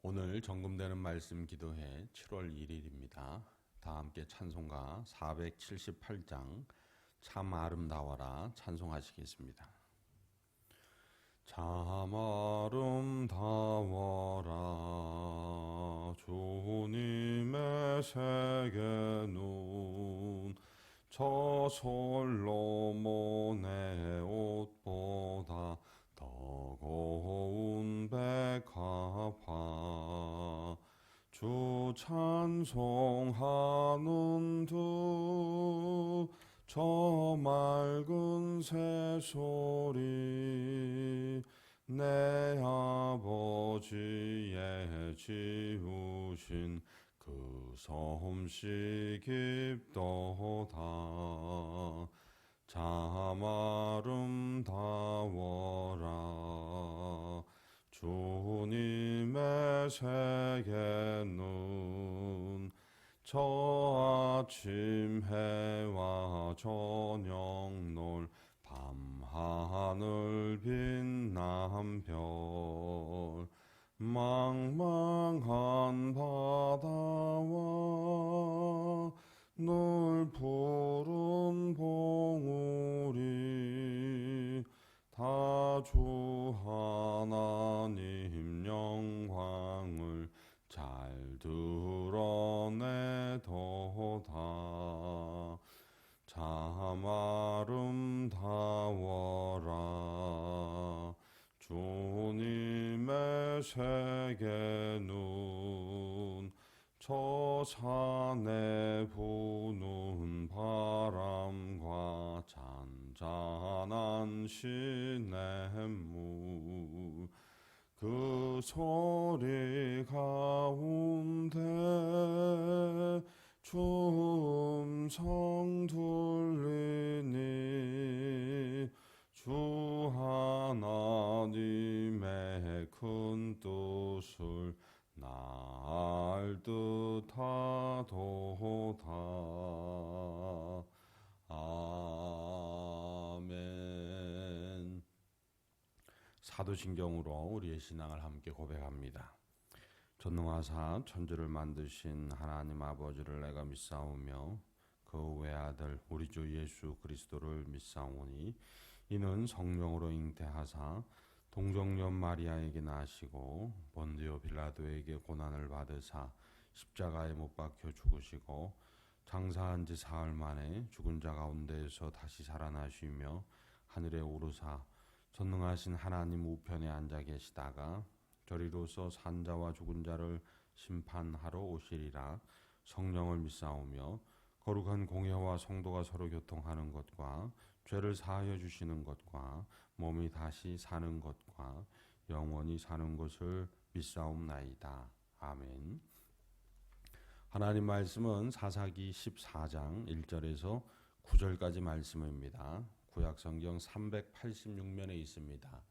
오늘 정금되는 말씀 기도회 7월 1일입니다. 다 함께 찬송가 478장 참 아름다워라 찬송하시겠습니다. 참 아름다워라 주님의 세계는 저 솔로몬의 옷보다 더 고운 백합화 주 찬송하는 저 맑은 새소리 내 아버지의 지으신 그 솜씨 깊도다 참 아름다워라 주님의 세계는 저 아침 해와 저녁 놀 밤하늘 빛난 별 망망한 바다와 늘 푸른 봉우리 다 주 하나님 영광을 잘 드러내도다 참 아름다워라 주님의 세계는 저 산에 부는 바람과 잔잔한 시냇물 그 소리 가운데 춤성 들리니 주 하나님의 큰 뜻을 날 듯하도다. 아멘. 사도신경으로 우리의 신앙을 함께 고백합니다. 전능하사 천지를 만드신 하나님 아버지를 내가 믿사오며 그 외아들 우리 주 예수 그리스도를 믿사오니 이는 성령으로 잉태하사 동정녀 마리아에게 나시고 본디오 빌라도에게 고난을 받으사 십자가에 못 박혀 죽으시고 장사한 지 사흘 만에 죽은 자 가운데에서 다시 살아나시며 하늘에 오르사 전능하신 하나님 우편에 앉아 계시다가 저리로서 산자와 죽은 자를 심판하러 오시리라. 성령을 믿사오며 거룩한 공회와 성도가 서로 교통하는 것과 죄를 사하여 주시는 것과 몸이 다시 사는 것과 영원히 사는 것을 믿사옵나이다. 아멘. 하나님 말씀은 사사기 14장 1절에서 9절까지 말씀입니다. 구약성경 386면에 있습니다.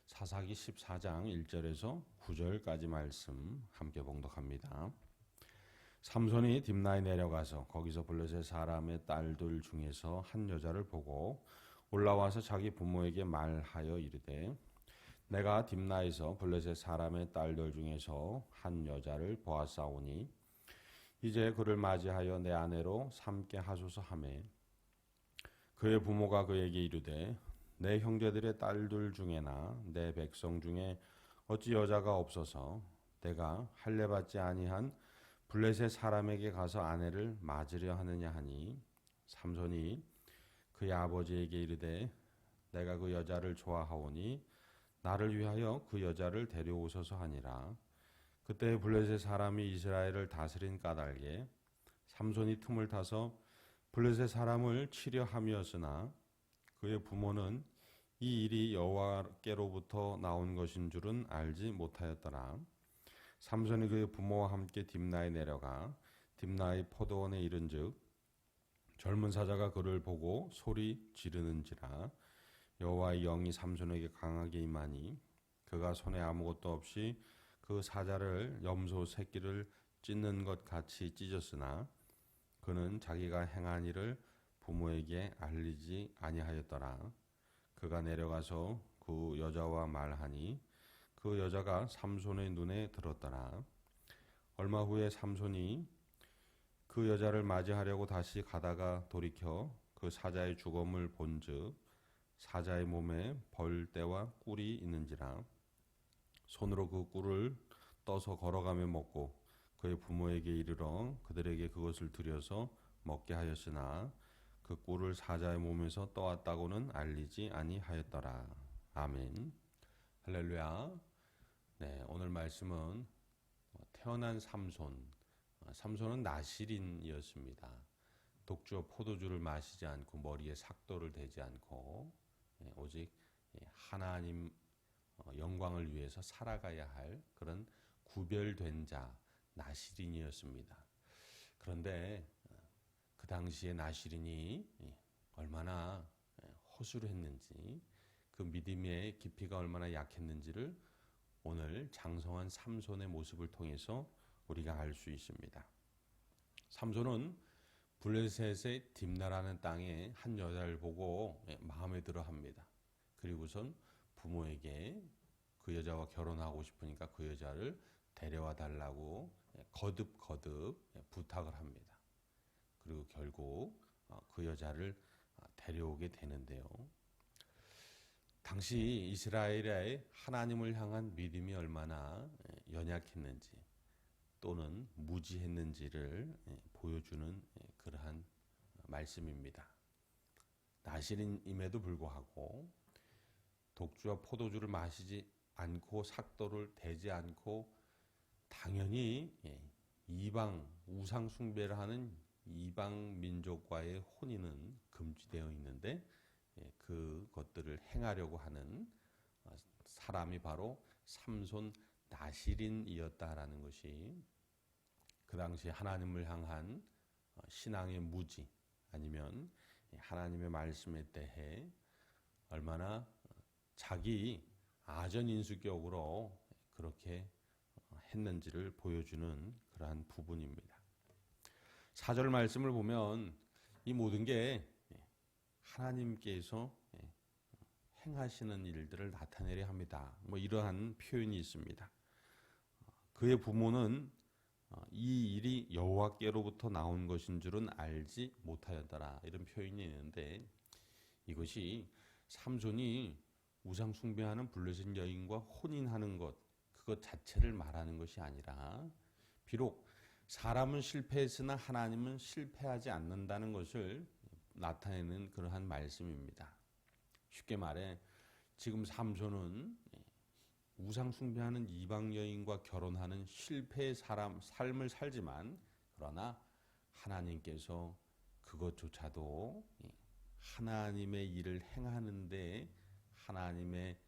사사기 14장 1절에서 9절까지 말씀 함께 봉독합니다. 삼손이 딥나에 내려가서 거기서 블레셋 사람의 딸들 중에서 한 여자를 보고 올라와서 자기 부모에게 말하여 이르되 내가 딥나에서 블레셋 사람의 딸들 중에서 한 여자를 보았사오니 이제 그를 맞이하여 내 아내로 삼게 하소서 하매 그의 부모가 그에게 이르되 내 형제들의 딸들 중에나 내 백성 중에 어찌 여자가 없어서 내가 할례받지 아니한 블레셋 사람에게 가서 아내를 맞으려 하느냐 하니 삼손이 그의 아버지에게 이르되 내가 그 여자를 좋아하오니 나를 위하여 그 여자를 데려오소서 하니라. 그때 블레셋 사람이 이스라엘을 다스린 까닭에 삼손이 틈을 타서 블레셋 사람을 치려 함이었으나 그의 부모는 이 일이 여호와께로부터 나온 것인 줄은 알지 못하였더라. 삼손이 그의 부모와 함께 딥나에 내려가 딥나의 포도원에 이른즉 젊은 사자가 그를 보고 소리 지르는지라. 여호와의 영이 삼손에게 강하게 임하니 그가 손에 아무것도 없이 그 사자를 염소 새끼를 찢는 것 같이 찢었으나 그는 자기가 행한 일을 부모에게 알리지 아니하였더라. 그가 내려가서 그 여자와 말하니 그 여자가 삼손의 눈에 들었더라. 얼마 후에 삼손이 그 여자를 맞이하려고 다시 가다가 돌이켜 그 사자의 죽음을 본즉 사자의 몸에 벌떼와 꿀이 있는지라. 손으로 그 꿀을 떠서 걸어가며 먹고 그의 부모에게 이르러 그들에게 그것을 드려서 먹게 하였으나 그 꿀을 사자의 몸에서 떠왔다고는 알리지 아니하였더라. 아멘. 할렐루야. 네, 오늘 말씀은 태어난 삼손. 삼손은 나실인이었습니다. 독주와 포도주를 마시지 않고 머리에 삭도를 대지 않고 오직 하나님 영광을 위해서 살아가야 할 그런 구별된 자 나실인이었습니다. 그런데 그 당시에 나실인이 얼마나 허술했는지 그 믿음의 깊이가 얼마나 약했는지를 오늘 장성한 삼손의 모습을 통해서 우리가 알 수 있습니다. 삼손은 블레셋의 딥나라는 땅에 한 여자를 보고 마음에 들어 합니다. 그리고선 부모에게 그 여자와 결혼하고 싶으니까 그 여자를 데려와 달라고 거듭 부탁을 합니다. 그리고 결국 그 여자를 데려오게 되는데요. 당시 이스라엘의 하나님을 향한 믿음이 얼마나 연약했는지 또는 무지했는지를 보여주는 그러한 말씀입니다. 나실인임에도 불구하고 독주와 포도주를 마시지 않고 삭도를 대지 않고 당연히 이방 우상 숭배를 하는 이방 민족과의 혼인은 금지되어 있는데 그것들을 행하려고 하는 사람이 바로 삼손 나실인이었다라는 것이 그 당시 하나님을 향한 신앙의 무지 아니면 하나님의 말씀에 대해 얼마나 자기 아전인수격으로 그렇게 했는지를 보여주는 그러한 부분입니다. 4절 말씀을 보면 이 모든 게 하나님께서 행하시는 일들을 나타내려 합니다. 이러한 표현이 있습니다. 그의 부모는 이 일이 여호와께로부터 나온 것인 줄은 알지 못하였더라. 이런 표현이 있는데 이것이 삼손이 우상 숭배하는 블레셋 여인과 혼인하는 것 그것 자체를 말하는 것이 아니라 비록 사람은 실패했으나 하나님은 실패하지 않는다는 것을 나타내는 그러한 말씀입니다. 쉽게 말해 지금 삼손은 우상 숭배하는 이방 여인과 결혼하는 실패의 삶을 살지만 그러나 하나님께서 그것조차도 하나님의 일을 행하는데 하나님의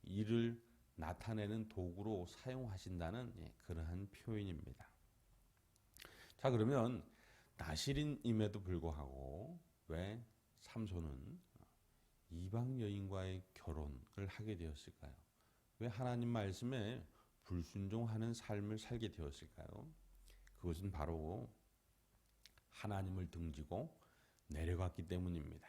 일을 나타내는 도구로 사용하신다는 그러한 표현입니다. 자, 그러면 나실인임에도 불구하고 왜 삼손은 이방 여인과의 결혼을 하게 되었을까요? 왜 하나님 말씀에 불순종하는 삶을 살게 되었을까요? 그것은 바로 하나님을 등지고 내려갔기 때문입니다.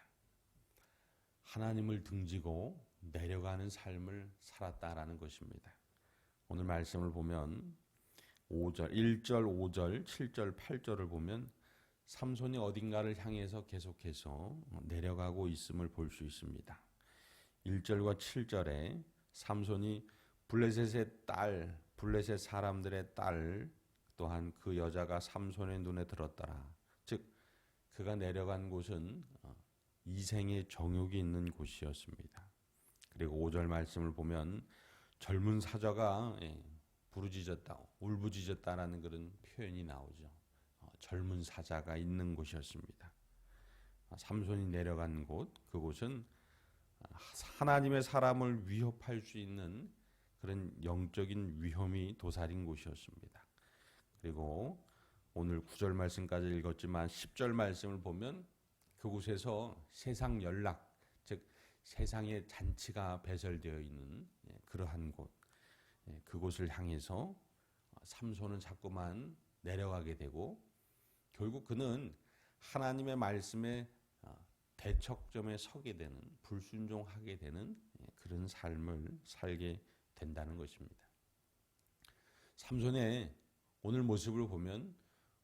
하나님을 등지고 내려가는 삶을 살았다라는 것입니다. 오늘 말씀을 보면 5절, 1절, 5절, 7절, 8절을 보면 삼손이 어딘가를 향해서 계속해서 내려가고 있음을 볼 수 있습니다. 1절과 7절에 삼손이 블레셋의 딸, 블레셋 사람들의 딸 또한 그 여자가 삼손의 눈에 들었더라. 즉 그가 내려간 곳은 이생의 정욕이 있는 곳이었습니다. 그리고 5절 말씀을 보면 젊은 사자가 부르짖었다, 울부짖었다라는 그런 표현이 나오죠. 젊은 사자가 있는 곳이었습니다. 삼손이 내려간 곳, 그곳은 하나님의 사람을 위협할 수 있는 그런 영적인 위험이 도사린 곳이었습니다. 그리고 오늘 9절 말씀까지 읽었지만 10절 말씀을 보면 그곳에서 세상 연락, 즉 세상의 잔치가 배설되어 있는 그러한 곳, 그곳을 향해서 삼손은 자꾸만 내려가게 되고 결국 그는 하나님의 말씀에 대척점에 서게 되는, 불순종하게 되는 그런 삶을 살게 된다는 것입니다. 삼손의 오늘 모습을 보면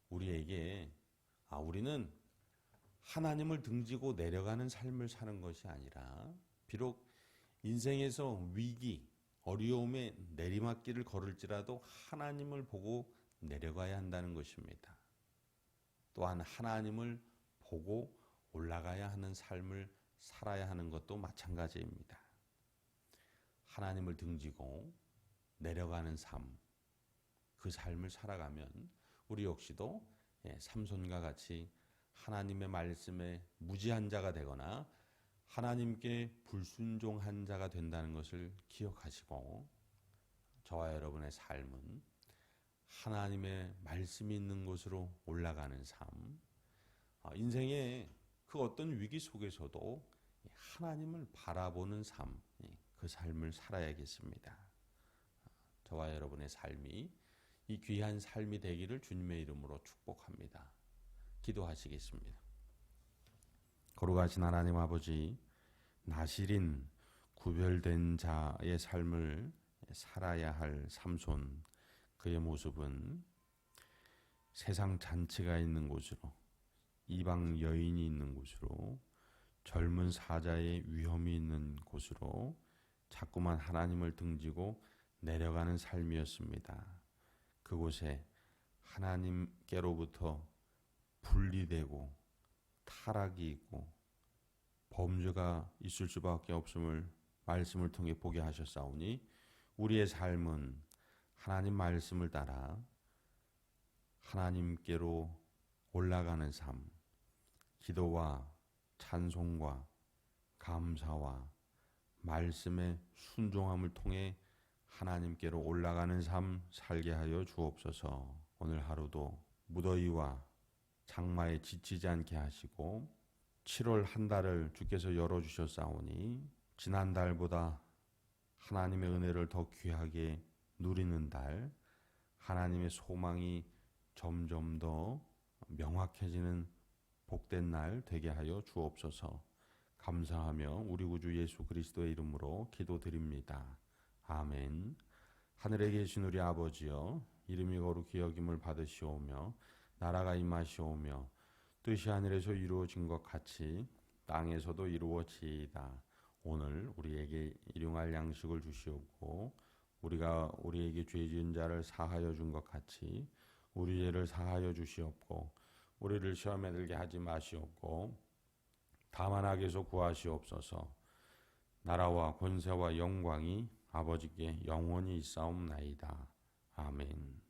우리에게 우리는 하나님을 등지고 내려가는 삶을 사는 것이 아니라 비록 인생에서 위기, 어려움의 내리막길을 걸을지라도 하나님을 보고 내려가야 한다는 것입니다. 또한 하나님을 보고 올라가야 하는 삶을 살아야 하는 것도 마찬가지입니다. 하나님을 등지고 내려가는 삶, 그 삶을 살아가면 우리 역시도 삼손과 같이 하나님의 말씀에 무지한 자가 되거나 하나님께 불순종한 자가 된다는 것을 기억하시고 저와 여러분의 삶은 하나님의 말씀이 있는 곳으로 올라가는 삶, 인생의 그 어떤 위기 속에서도 하나님을 바라보는 삶, 그 삶을 살아야겠습니다. 저와 여러분의 삶이 이 귀한 삶이 되기를 주님의 이름으로 축복합니다. 기도하시겠습니다. 거룩하신 하나님 아버지, 나실인 구별된 자의 삶을 살아야 할 삼손, 그의 모습은 세상 잔치가 있는 곳으로, 이방 여인이 있는 곳으로, 젊은 사자의 위험이 있는 곳으로 자꾸만 하나님을 등지고 내려가는 삶이었습니다. 그곳에 하나님께로부터 분리되고 타락이 있고 범죄가 있을 수밖에 없음을 말씀을 통해 보게 하셨사오니 우리의 삶은 하나님 말씀을 따라 하나님께로 올라가는 삶, 기도와 찬송과 감사와 말씀의 순종함을 통해 하나님께로 올라가는 삶 살게 하여 주옵소서. 오늘 하루도 무더위와 장마에 지치지 않게 하시고 7월 한 달을 주께서 열어주셨사오니 지난달보다 하나님의 은혜를 더 귀하게 누리는 달, 하나님의 소망이 점점 더 명확해지는 복된 날 되게 하여 주옵소서. 감사하며 우리 구주 예수 그리스도의 이름으로 기도드립니다. 아멘. 하늘에 계신 우리 아버지여, 이름이 거룩히 여김을 받으시오며 나라가 임하시오며 뜻이 하늘에서 이루어진 것 같이 땅에서도 이루어지이다. 오늘 우리에게 일용할 양식을 주시옵고 우리가 우리에게 죄 지은 자를 사하여 준 것 같이 우리 죄를 사하여 주시옵고 우리를 시험에 들게 하지 마시옵고 다만 악에서 구하시옵소서. 나라와 권세와 영광이 아버지께 영원히 있사옵나이다. 아멘.